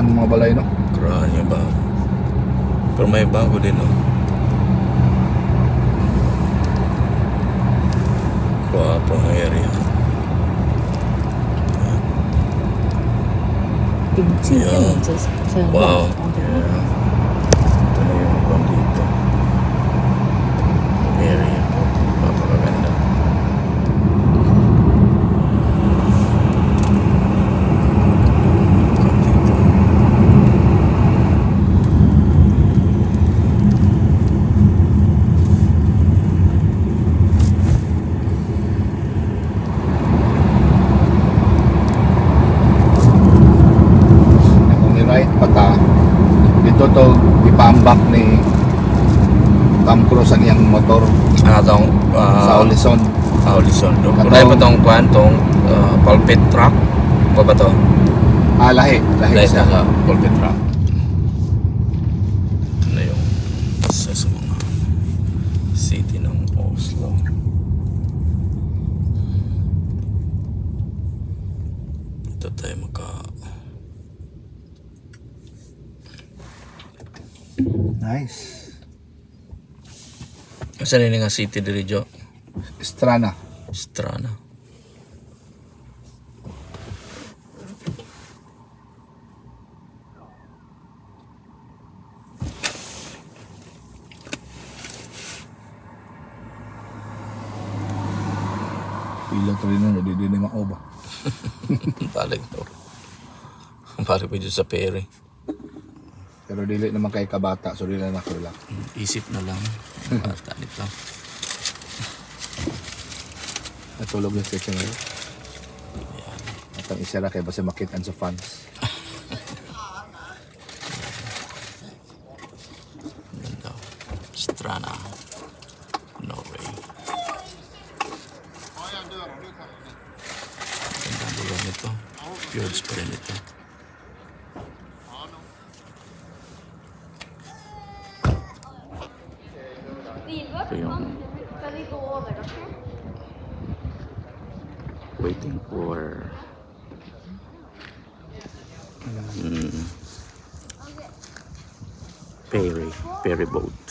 daan mga balay, no? Kranya bago. Pero may bago din, no? Guwapong area. In 2 Yeah. kilometers, turn Wow. left onto Yeah. Ito na yung kwan dito. Area. Napakaganda. Kung i-right pata, dito to ipambak ni Tom Cruise ang iyang motor Tong sa Olison. Olison. Katong- Kunay pa tong kwan, tong pulpit truck. Pa ba to? Lahi Dahil siya. sa pulpit truck. Ito na yung isa sa mga city ng Oslo. Ito tayo Nice. Saan yun nga city diri Jo? Strana. Strana. Pila to rin na, di din yung maoba. Balik to. Balik pa dyan sa pere. Pero dili naman kay kabata, so dili na nakulak. Isip na lang. Bata nito. Natulog yung section ngayon. Yan. At ang isa na kay basta makitaan sa fans. Yan daw. Strana. Norway. Gandang lugar nito. Fjords pa rin ito. Ito yung waiting for ferry boat.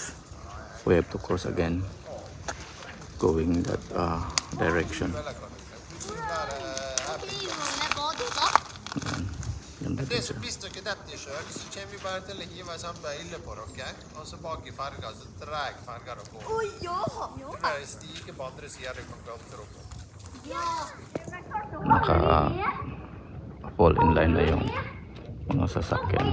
We have to cross again going that direction. Ganda dito. Hvis dere detter i sjøen, så kommer vi bare til å hive sånn bøyle på dere. Og så bak i ferga, så drar ferga dere på. Det er stiger på andre siden dere kan klatre opp. Naka fall in line na yung mga sasakyan.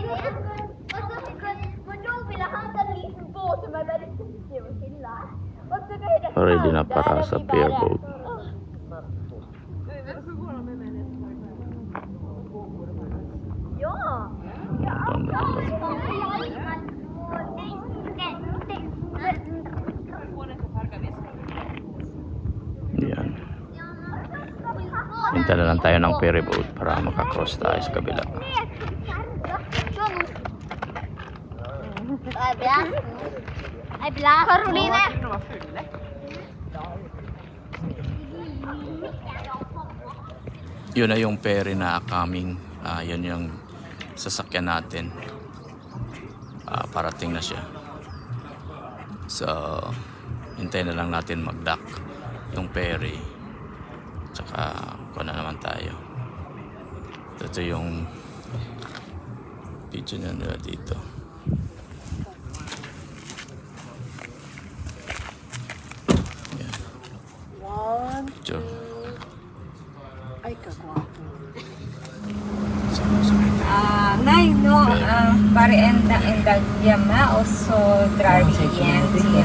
Ready na para sa pier boat. Doon na din daw. Yan. Hinta na lang tayo ng ferry boat para makakross tayo sa kabila. Karoline! Yun na yung ferry na coming. Yun yung sasakyan natin. Parating na siya. So, hintayin na lang natin mag-dock yung ferry. Tsaka, kuha na naman tayo. Ito yung video na nila dito. Yan. Picture. Ay, kagwapo. Nej, no, bara enda hemma och så drar vi igen till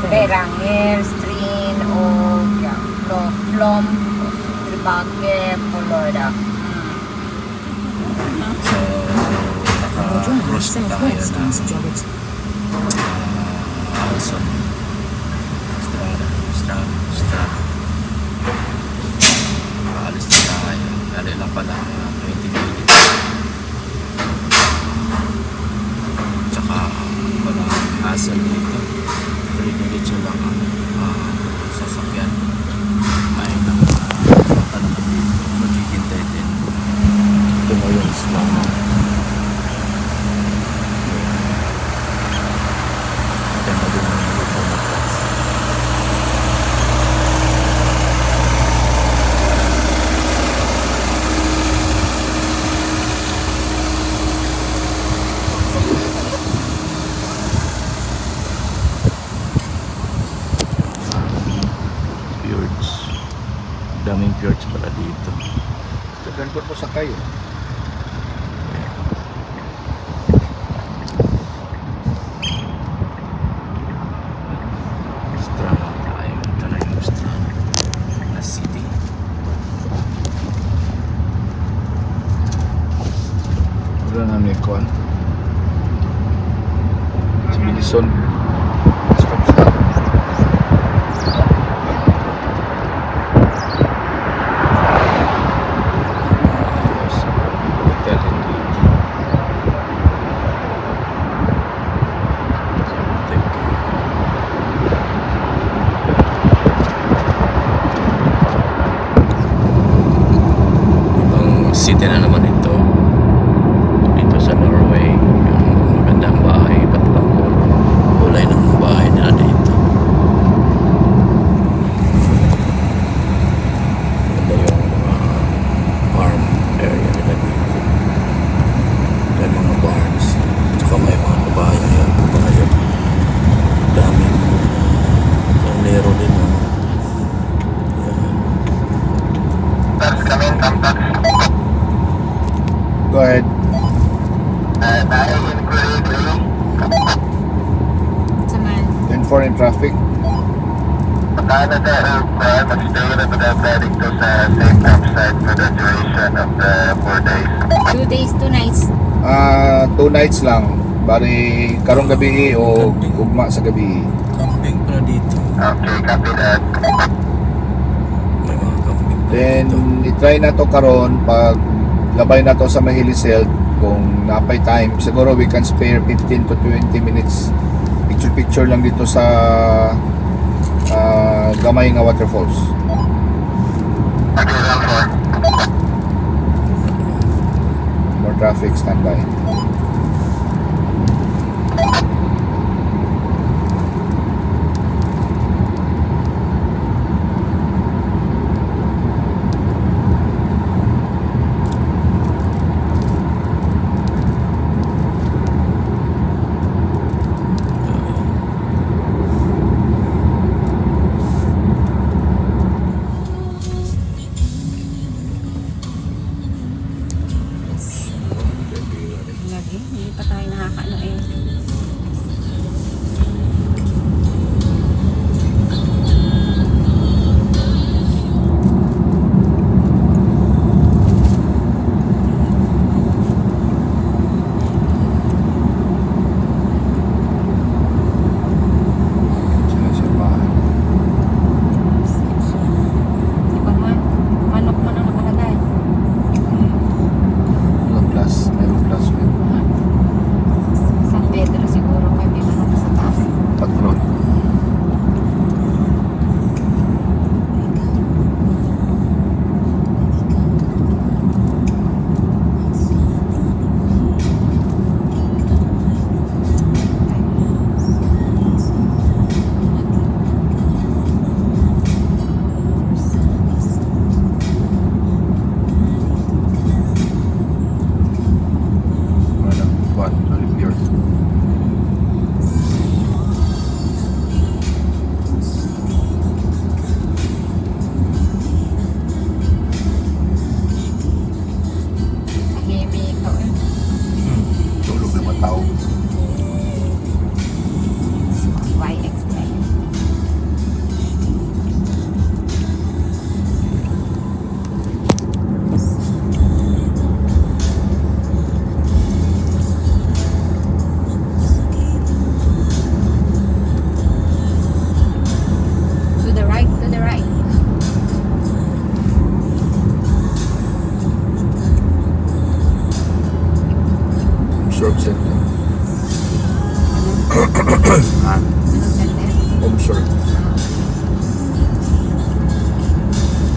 Beranger, Strin och Flom och tillbaka på lördag. So, naka-cross na tayo ng Alison. Strada. Alis na tayo. Dali lang pala 20 minutes. Tsaka wala hassle dito. 3 minutes lang ang sasakyan. May naman maghihintay din. Ito mo yung Strada. Daming fjords pala dito. Sa ganito po sa kayo. Strana tayo. Ito na yung Strana na city. Wala na may kuhan. Si Bilison. Stop stop. Yes. Hotel din dito. Tek. Ibang city na naman ito. Dito sa Norway. Yung magandang bahay. Iba't ibang kulay ng bahay nila dito. Ganda yung farm area nila dito. May mga barns. Tsaka may mga kabayan. Yan, kabayan. Daming kalero din. Oh. Yan. Go ahead. Saman. 10-4 in traffic. Canada Airport must stay in the heading to sa safe campsite for the duration of the 4 days. 2 days, 2 nights. 2 nights lang. Bari karong gabi o ugma sa gabi. Camping pala dito. Okay, copy that. May mga camping pala Then dito. i-try na to karon pag labay na to sa Mahiliseld kung napay time. Siguro we can spare 15 to 20 minutes. Picture lang dito sa gamay nga waterfalls. Okay, round 4. More traffic, standby. Lagi, hindi pa tayo nakakaano eh. Sinasamahan. Di ba man? Manok man ang nakalagay. Walang plus. Meron plus. San Pedro siguro may manok sa taas. Patron. Walang kuhan. Walang pure. Tahimik ikaw eh. Tulog na mga tao. Why expect? To the right, to the right. Absorb center. Anong center? Observe.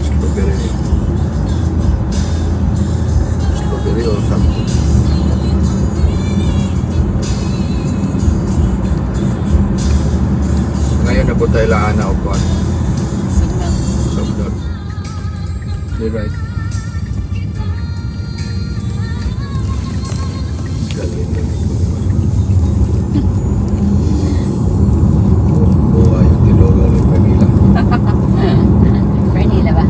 Strawberry. Strawberry or something. Ngayon na po tayo laana o kuhan. Signal. Sobdor. You're right. Galing na nito. Buhay yung tinulang ng Manila. Pernila ba?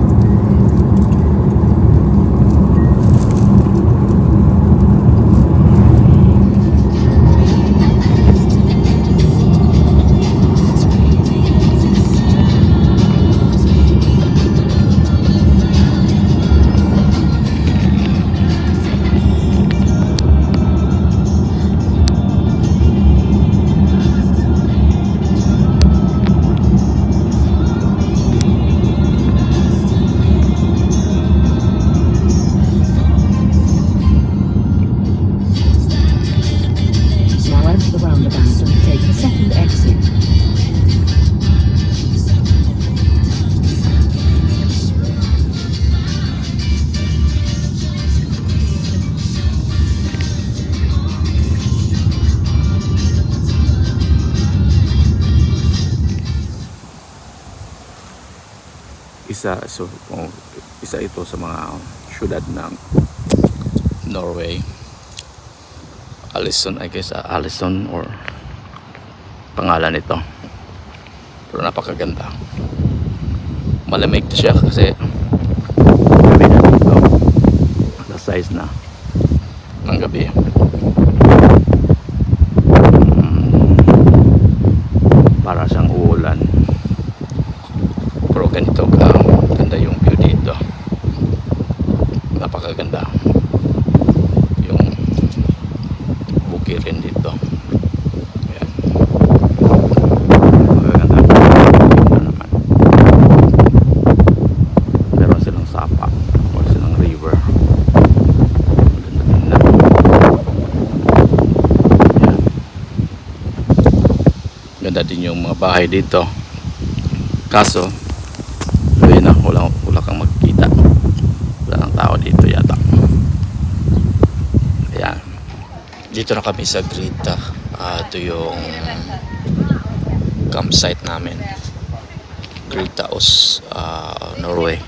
isa ito sa mga syudad ng Norway. Allison, I guess, Allison or pangalan nito. Pero napakaganda. Malamig siya kasi gabi na dito. The size na ng gabi. Para siyang uulan. Pero ganito ganda yung view dito. Napakaganda. Yung bukirin dito. Ayan. Magaganda. Maganda naman. Meron silang sapa. Meron silang river. Maganda. Ayan. Ganda din yung mga bahay dito. Kaso ayun na, wala kang magkita. Wala nang tao dito yata. Ayan. Dito na kami sa Grita. Ito yung campsite namin. Gritaos, Norway.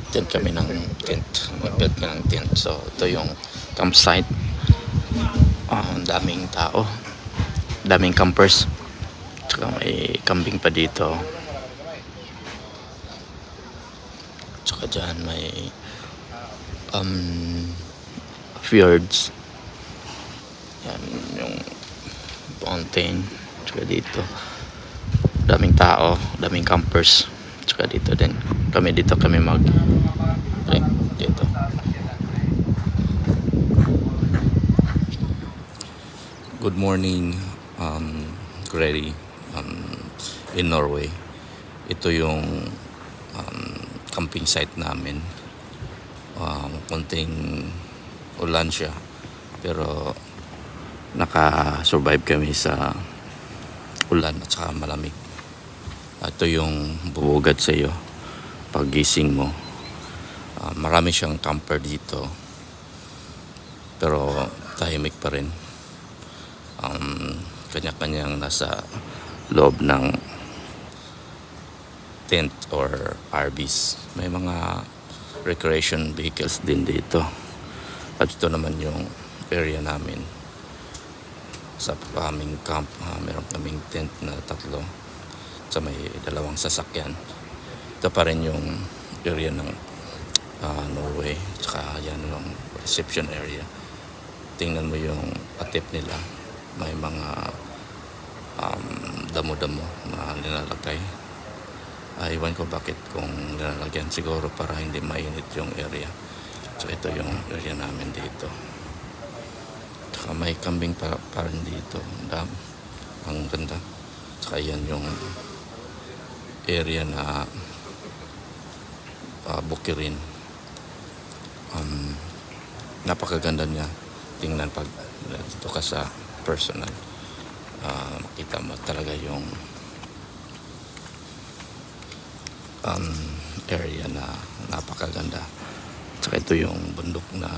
Tent kami ng tent. Mag-build ka ng tent. So ito yung campsite. Daming tao. Daming campers. Tsaka may kambing pa dito. Tsaka dyan may fjords. Yan yung fountain. Tsaka dito daming tao, daming campers. Tsaka dito din kami mag dito. Good morning, Grady, in Norway. Ito yung camping site namin. Konting ulan siya, pero naka-survive kami sa ulan at saka malamig. Ito yung bubugad sa iyo paggising mo. Marami siyang camper dito, pero tahimik pa rin. Kanya-kanyang nasa loob ng tent or RVs. May mga recreation vehicles din dito. At ito naman yung area namin sa aming camp. Meron kaming tent na 3 sa may 2 sasakyan. Ito pa rin yung area ng Norway. Tsaka yan yung reception area. Tingnan mo yung atip nila. May mga damo-damo na nilalagay. Iwan ko bakit kung nilalagyan. Siguro para hindi mainit yung area. So ito yung area namin dito. Saka may kambing pa rin dito. Ang ganda. Saka yan yung area na bukirin. Napakaganda niya. Tingnan pag dito ka sa personal. Makita mo talaga yung area na napakaganda. Saka ito yung bundok na